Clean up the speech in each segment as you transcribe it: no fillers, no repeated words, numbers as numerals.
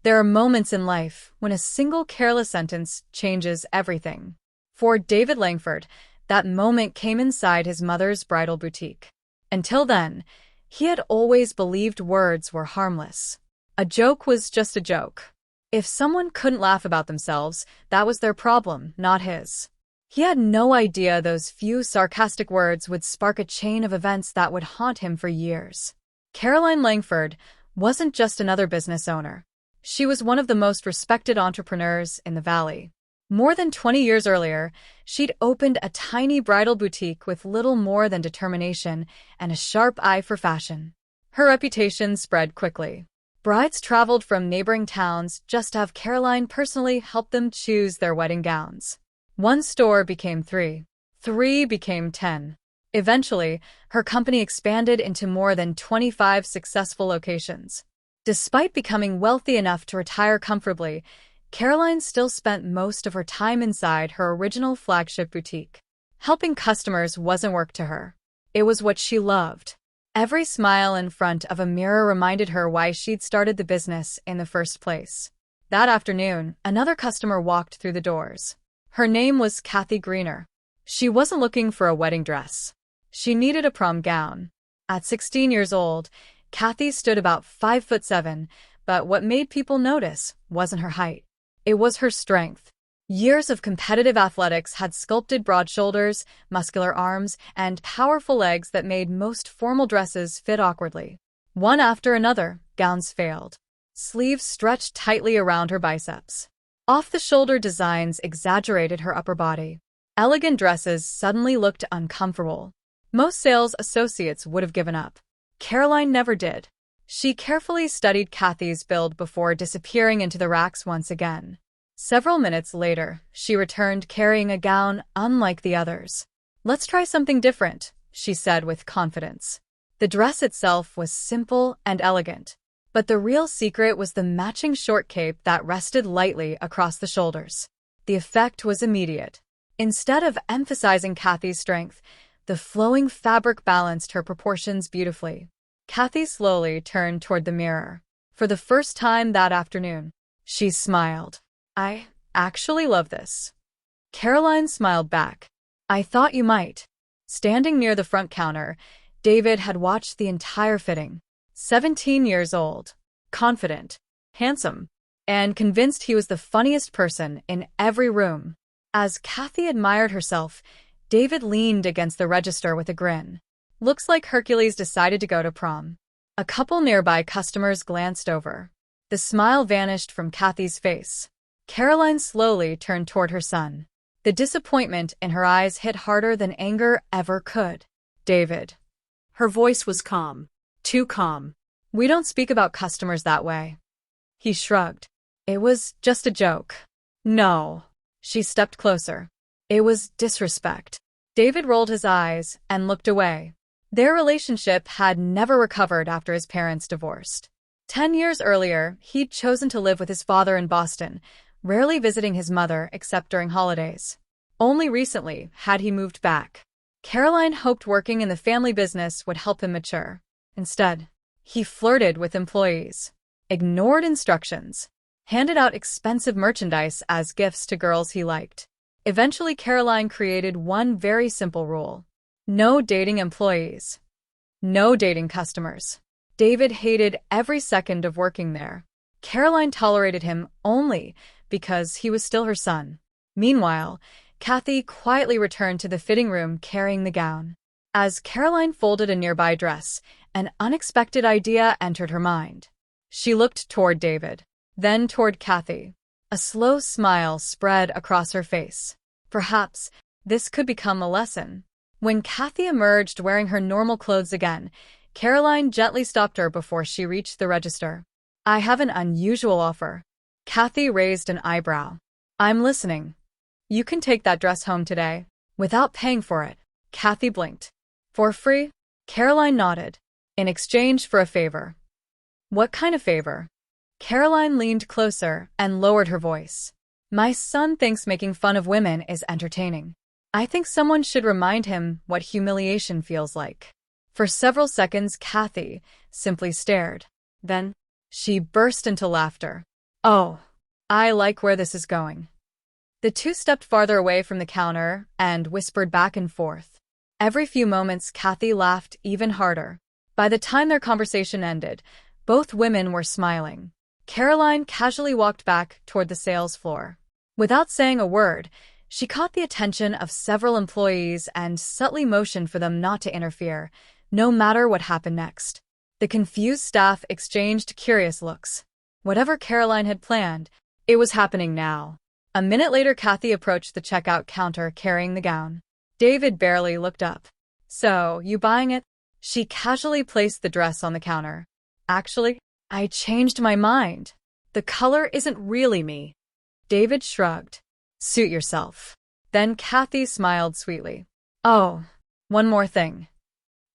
There are moments in life when a single careless sentence changes everything. For David Langford, that moment came inside his mother's bridal boutique. Until then, he had always believed words were harmless. A joke was just a joke. If someone couldn't laugh about themselves, that was their problem, not his. He had no idea those few sarcastic words would spark a chain of events that would haunt him for years. Caroline Langford wasn't just another business owner. She was one of the most respected entrepreneurs in the Valley. More than 20 years earlier, she'd opened a tiny bridal boutique with little more than determination and a sharp eye for fashion. Her reputation spread quickly. Brides traveled from neighboring towns just to have Caroline personally help them choose their wedding gowns. One store became 3. 3 became 10. Eventually, her company expanded into more than 25 successful locations. Despite becoming wealthy enough to retire comfortably, Caroline still spent most of her time inside her original flagship boutique. Helping customers wasn't work to her. It was what she loved. Every smile in front of a mirror reminded her why she'd started the business in the first place. That afternoon, another customer walked through the doors. Her name was Kathy Greener. She wasn't looking for a wedding dress. She needed a prom gown. At 16 years old, Kathy stood about 5'7", but what made people notice wasn't her height. It was her strength. Years of competitive athletics had sculpted broad shoulders, muscular arms, and powerful legs that made most formal dresses fit awkwardly. One after another, gowns failed. Sleeves stretched tightly around her biceps. Off-the-shoulder designs exaggerated her upper body. Elegant dresses suddenly looked uncomfortable. Most sales associates would have given up. Caroline never did. She carefully studied Kathy's build before disappearing into the racks once again. Several minutes later, she returned carrying a gown unlike the others. "Let's try something different," she said with confidence. The dress itself was simple and elegant, but the real secret was the matching short cape that rested lightly across the shoulders. The effect was immediate. Instead of emphasizing Kathy's strength, the flowing fabric balanced her proportions beautifully. Kathy slowly turned toward the mirror. For the first time that afternoon, she smiled. "I actually love this." Caroline smiled back. "I thought you might." Standing near the front counter, David had watched the entire fitting. 17 years old, confident, handsome, and convinced he was the funniest person in every room. As Kathy admired herself, David leaned against the register with a grin. "Looks like Hercules decided to go to prom." A couple nearby customers glanced over. The smile vanished from Kathy's face. Caroline slowly turned toward her son. The disappointment in her eyes hit harder than anger ever could. "David." Her voice was calm. Too calm. "We don't speak about customers that way." He shrugged. "It was just a joke." "No." She stepped closer. "It was disrespect." David rolled his eyes and looked away. Their relationship had never recovered after his parents divorced. 10 years earlier, he'd chosen to live with his father in Boston, rarely visiting his mother except during holidays. Only recently had he moved back. Caroline hoped working in the family business would help him mature. Instead, he flirted with employees, ignored instructions, handed out expensive merchandise as gifts to girls he liked. Eventually, Caroline created one very simple rule: no dating employees, no dating customers. David hated every second of working there. Caroline tolerated him only because he was still her son. Meanwhile, Kathy quietly returned to the fitting room carrying the gown. As Caroline folded a nearby dress, an unexpected idea entered her mind. She looked toward David, then toward Kathy. A slow smile spread across her face. Perhaps this could become a lesson. When Kathy emerged wearing her normal clothes again, Caroline gently stopped her before she reached the register. "I have an unusual offer." Kathy raised an eyebrow. "I'm listening." "You can take that dress home today, without paying for it." Kathy blinked. "For free?" Caroline nodded. "In exchange for a favor." "What kind of favor?" Caroline leaned closer and lowered her voice. "My son thinks making fun of women is entertaining. I think someone should remind him what humiliation feels like." For several seconds, Kathy simply stared. Then, she burst into laughter. Oh, I like where this is going. The two stepped farther away from the counter and whispered back and forth. Every few moments, Kathy laughed even harder. By the time their conversation ended, both women were smiling. Caroline casually walked back toward the sales floor. Without saying a word, she caught the attention of several employees and subtly motioned for them not to interfere, no matter what happened next. The confused staff exchanged curious looks. Whatever Caroline had planned, it was happening now. A minute later, Kathy approached the checkout counter carrying the gown. David barely looked up. "So, you buying it?" She casually placed the dress on the counter. "Actually, I changed my mind. The color isn't really me." David shrugged. "Suit yourself." Then Kathy smiled sweetly. "Oh, one more thing.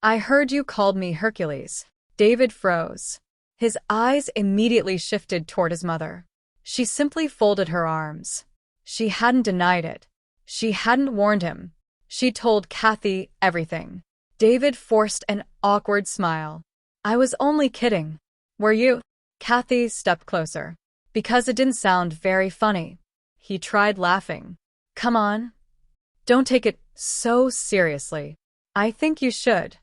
I heard you called me Hercules." David froze. His eyes immediately shifted toward his mother. She simply folded her arms. She hadn't denied it. She hadn't warned him. She told Kathy everything. David forced an awkward smile. "I was only kidding." "Were you?" Kathy stepped closer. "Because it didn't sound very funny." He tried laughing. "Come on. Don't take it so seriously." "I think you should."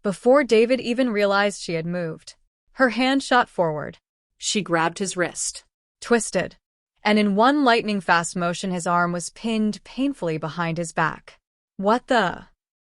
Before David even realized she had moved, her hand shot forward. She grabbed his wrist, twisted, and in one lightning-fast motion his arm was pinned painfully behind his back. "What the?"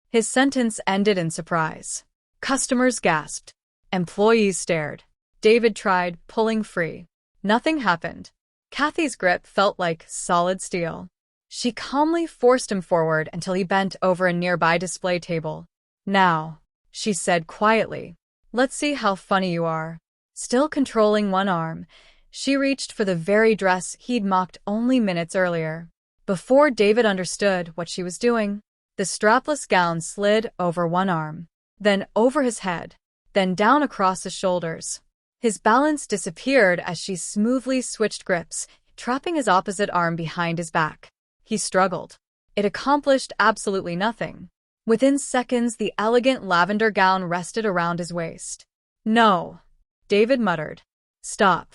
His sentence ended in surprise. Customers gasped. Employees stared. David tried pulling free. Nothing happened. Kathy's grip felt like solid steel. She calmly forced him forward until he bent over a nearby display table. "Now," she said quietly, "let's see how funny you are." Still controlling one arm, she reached for the very dress he'd mocked only minutes earlier. Before David understood what she was doing, the strapless gown slid over one arm, then over his head, then down across his shoulders. His balance disappeared as she smoothly switched grips, trapping his opposite arm behind his back. He struggled. It accomplished absolutely nothing. Within seconds, the elegant lavender gown rested around his waist. "No," David muttered. "Stop."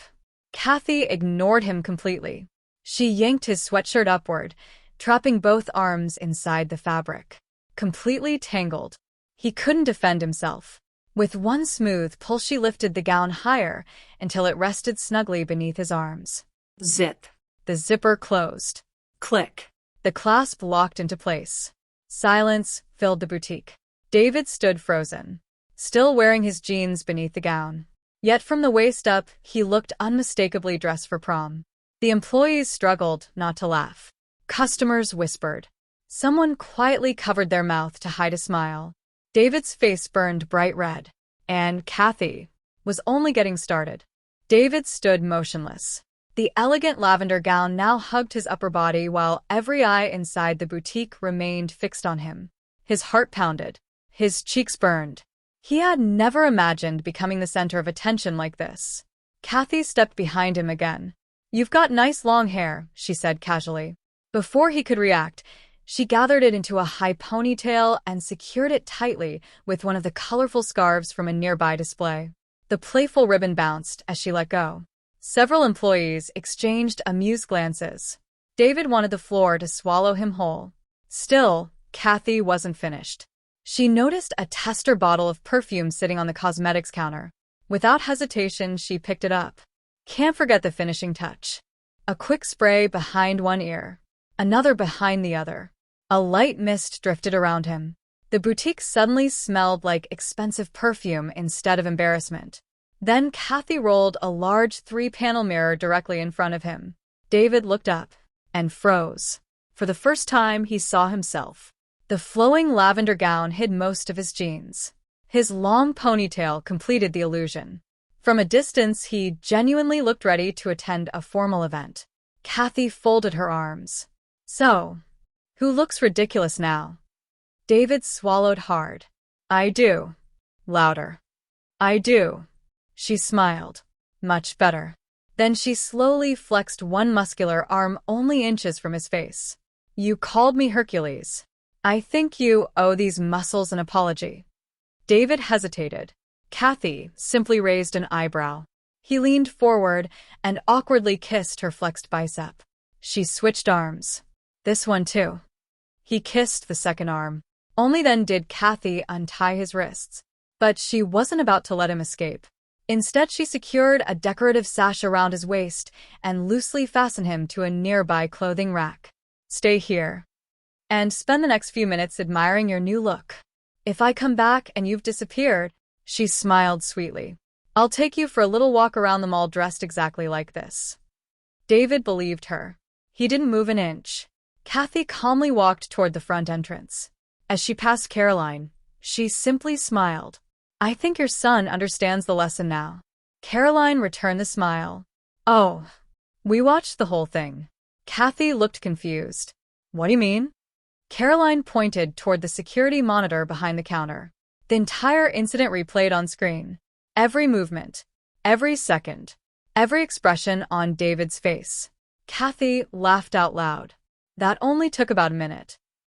Kathy ignored him completely. She yanked his sweatshirt upward, trapping both arms inside the fabric. Completely tangled, he couldn't defend himself. With one smooth pull, she lifted the gown higher until it rested snugly beneath his arms. Zip. The zipper closed. Click. The clasp locked into place. Silence filled the boutique. David stood frozen, still wearing his jeans beneath the gown. Yet from the waist up, he looked unmistakably dressed for prom. The employees struggled not to laugh. Customers whispered. Someone quietly covered their mouth to hide a smile. David's face burned bright red, and Kathy was only getting started. David stood motionless. The elegant lavender gown now hugged his upper body while every eye inside the boutique remained fixed on him. His heart pounded. His cheeks burned. He had never imagined becoming the center of attention like this. Kathy stepped behind him again. "You've got nice long hair," she said casually. Before he could react, she gathered it into a high ponytail and secured it tightly with one of the colorful scarves from a nearby display. The playful ribbon bounced as she let go. Several employees exchanged amused glances. David wanted the floor to swallow him whole. Still, Kathy wasn't finished. She noticed a tester bottle of perfume sitting on the cosmetics counter. Without hesitation, she picked it up. Can't forget the finishing touch. A quick spray behind one ear, another behind the other. A light mist drifted around him. The boutique suddenly smelled like expensive perfume instead of embarrassment. Then Kathy rolled a large 3-panel mirror directly in front of him. David looked up and froze. For the first time, he saw himself. The flowing lavender gown hid most of his jeans. His long ponytail completed the illusion. From a distance, he genuinely looked ready to attend a formal event. Kathy folded her arms. "So, who looks ridiculous now?" David swallowed hard. "I do." Louder. "I do." She smiled. "Much better." Then she slowly flexed one muscular arm only inches from his face. "You called me Hercules. I think you owe these muscles an apology." David hesitated. Kathy simply raised an eyebrow. He leaned forward and awkwardly kissed her flexed bicep. She switched arms. This one too. He kissed the second arm. Only then did Kathy untie his wrists. But she wasn't about to let him escape. Instead, she secured a decorative sash around his waist and loosely fastened him to a nearby clothing rack. Stay here and spend the next few minutes admiring your new look. If I come back and you've disappeared, she smiled sweetly, I'll take you for a little walk around the mall dressed exactly like this. David believed her. He didn't move an inch. Kathy calmly walked toward the front entrance. As she passed Caroline, she simply smiled. I think your son understands the lesson now. Caroline returned the smile. Oh, we watched the whole thing. Kathy looked confused. What do you mean? Caroline pointed toward the security monitor behind the counter. The entire incident replayed on screen. Every movement, every second, every expression on David's face. Kathy laughed out loud. That only took about a minute.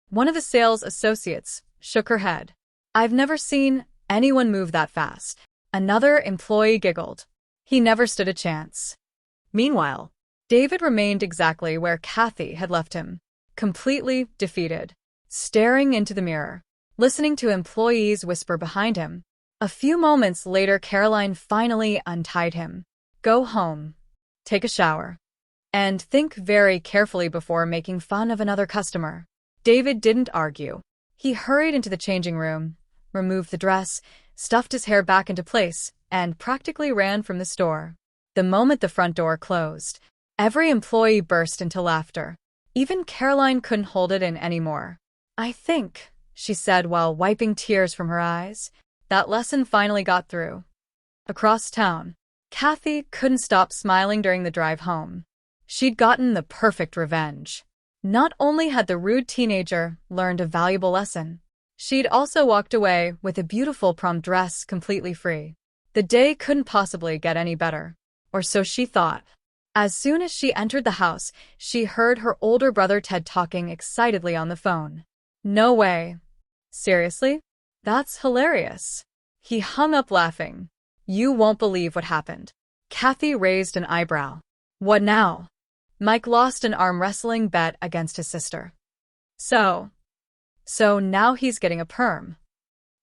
One of the sales associates shook her head. I've never seen anyone move that fast. Another employee giggled. He never stood a chance. Meanwhile, David remained exactly where Kathy had left him, completely defeated, staring into the mirror, listening to employees whisper behind him. A few moments later, Caroline finally untied him. Go home, take a shower, and think very carefully before making fun of another customer. David didn't argue. He hurried into the changing room, removed the dress, stuffed his hair back into place, and practically ran from the store. The moment the front door closed, every employee burst into laughter. Even Caroline couldn't hold it in anymore. I think, she said while wiping tears from her eyes, that lesson finally got through. Across town, Kathy couldn't stop smiling during the drive home. She'd gotten the perfect revenge. Not only had the rude teenager learned a valuable lesson, she'd also walked away with a beautiful prom dress completely free. The day couldn't possibly get any better, or so she thought. As soon as she entered the house, she heard her older brother Ted talking excitedly on the phone. No way. Seriously? That's hilarious. He hung up laughing. You won't believe what happened. Kathy raised an eyebrow. What now? Mike lost an arm wrestling bet against his sister. So now he's getting a perm.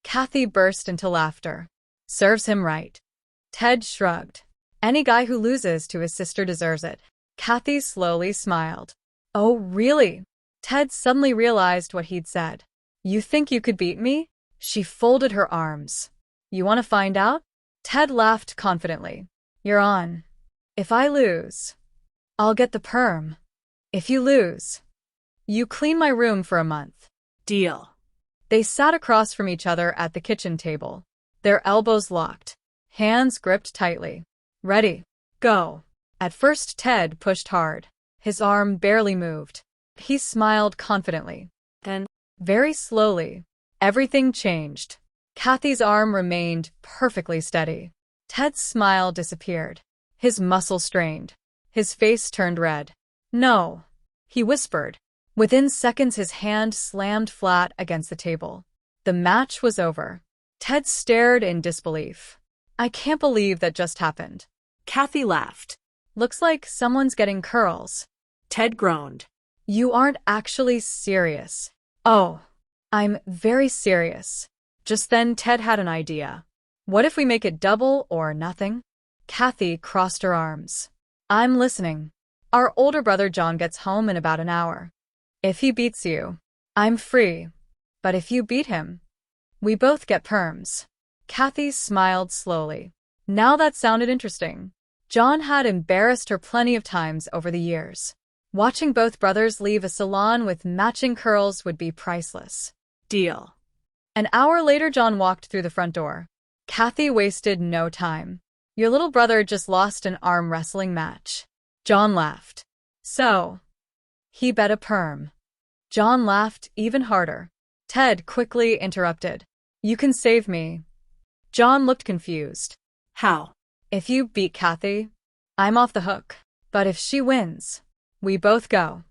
Kathy burst into laughter. Serves him right. Ted shrugged. Any guy who loses to his sister deserves it. Kathy slowly smiled. Oh, really? Ted suddenly realized what he'd said. You think you could beat me? She folded her arms. You want to find out? Ted laughed confidently. You're on. If I lose, I'll get the perm. If you lose, you clean my room for a month. Deal. They sat across from each other at the kitchen table, their elbows locked, hands gripped tightly. Ready, go. At first, Ted pushed hard. His arm barely moved. He smiled confidently. Then, very slowly, everything changed. Kathy's arm remained perfectly steady. Ted's smile disappeared. His muscles strained. His face turned red. No, he whispered. Within seconds, his hand slammed flat against the table. The match was over. Ted stared in disbelief. I can't believe that just happened. Kathy laughed. Looks like someone's getting curls. Ted groaned. You aren't actually serious. Oh, I'm very serious. Just then, Ted had an idea. What if we make it double or nothing? Kathy crossed her arms. I'm listening. Our older brother John gets home in about an hour. If he beats you, I'm free. But if you beat him, we both get perms. Kathy smiled slowly. Now that sounded interesting. John had embarrassed her plenty of times over the years. Watching both brothers leave a salon with matching curls would be priceless. Deal. An hour later, John walked through the front door. Kathy wasted no time. Your little brother just lost an arm wrestling match. John laughed. So, he bet a perm. John laughed even harder. Ted quickly interrupted. You can save me. John looked confused. How? If you beat Kathy, I'm off the hook. But if she wins, we both go.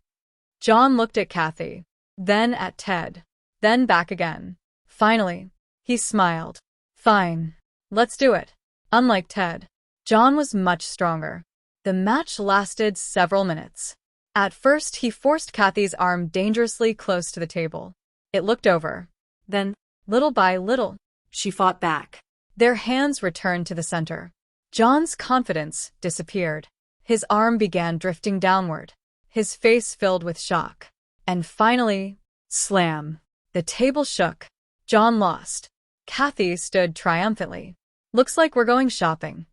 John looked at Kathy, then at Ted, then back again. Finally, he smiled. Fine. Let's do it. Unlike Ted, John was much stronger. The match lasted several minutes. At first, he forced Kathy's arm dangerously close to the table. It looked over. Then, little by little, she fought back. Their hands returned to the center. John's confidence disappeared. His arm began drifting downward. His face filled with shock. And finally, slam. The table shook. John lost. Kathy stood triumphantly. Looks like we're going shopping.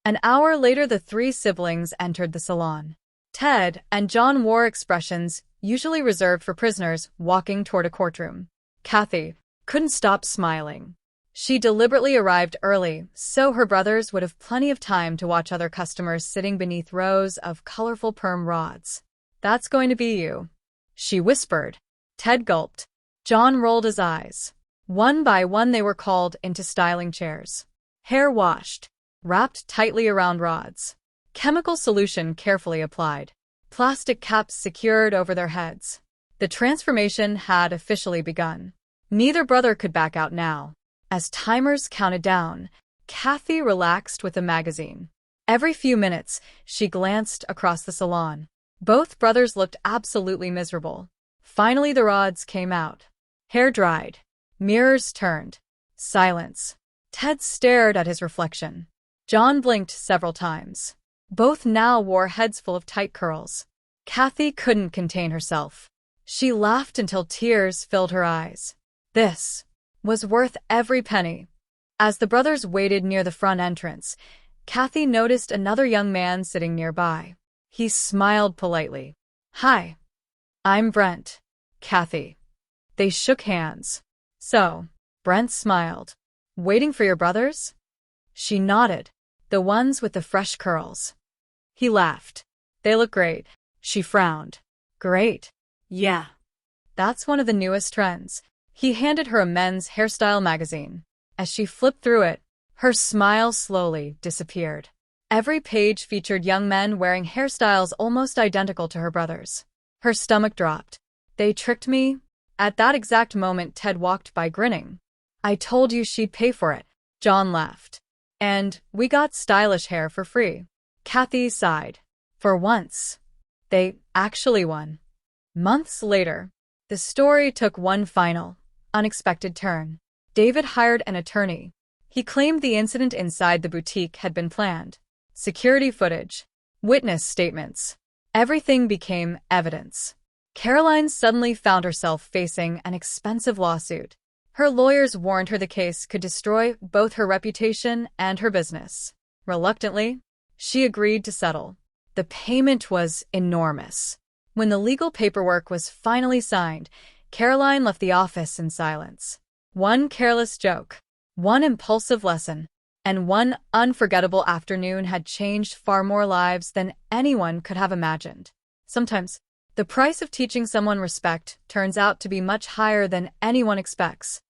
An hour later, the three siblings entered the salon. Ted and John wore expressions usually reserved for prisoners walking toward a courtroom. Kathy couldn't stop smiling. She deliberately arrived early so her brothers would have plenty of time to watch other customers sitting beneath rows of colorful perm rods. "That's going to be you," she whispered. Ted gulped. John rolled his eyes. One by one they were called into styling chairs. Hair washed, wrapped tightly around rods. Chemical solution carefully applied. Plastic caps secured over their heads. The transformation had officially begun. Neither brother could back out now. As timers counted down, Kathy relaxed with a magazine. Every few minutes, she glanced across the salon. Both brothers looked absolutely miserable. Finally, the rods came out. Hair dried. Mirrors turned. Silence. Ted stared at his reflection. John blinked several times. Both now wore heads full of tight curls. Kathy couldn't contain herself. She laughed until tears filled her eyes. This was worth every penny. As the brothers waited near the front entrance, Kathy noticed another young man sitting nearby. He smiled politely. "Hi, I'm Brent." "Kathy." They shook hands. "So," Brent smiled. "Waiting for your brothers?" She nodded. "The ones with the fresh curls." He laughed. "They look great." She frowned. "Great." "Yeah. That's one of the newest trends." He handed her a men's hairstyle magazine. As she flipped through it, her smile slowly disappeared. Every page featured young men wearing hairstyles almost identical to her brothers. Her stomach dropped. "They tricked me?" At that exact moment, Ted walked by grinning. "I told you she'd pay for it." John laughed. "And we got stylish hair for free." Kathy sighed. For once, they actually won. Months later, the story took one final, unexpected turn. David hired an attorney. He claimed the incident inside the boutique had been planned. Security footage, witness statements, everything became evidence. Caroline suddenly found herself facing an expensive lawsuit. Her lawyers warned her the case could destroy both her reputation and her business. Reluctantly, she agreed to settle. The payment was enormous. When the legal paperwork was finally signed, Caroline left the office in silence. One careless joke, one impulsive lesson, and one unforgettable afternoon had changed far more lives than anyone could have imagined. Sometimes, the price of teaching someone respect turns out to be much higher than anyone expects.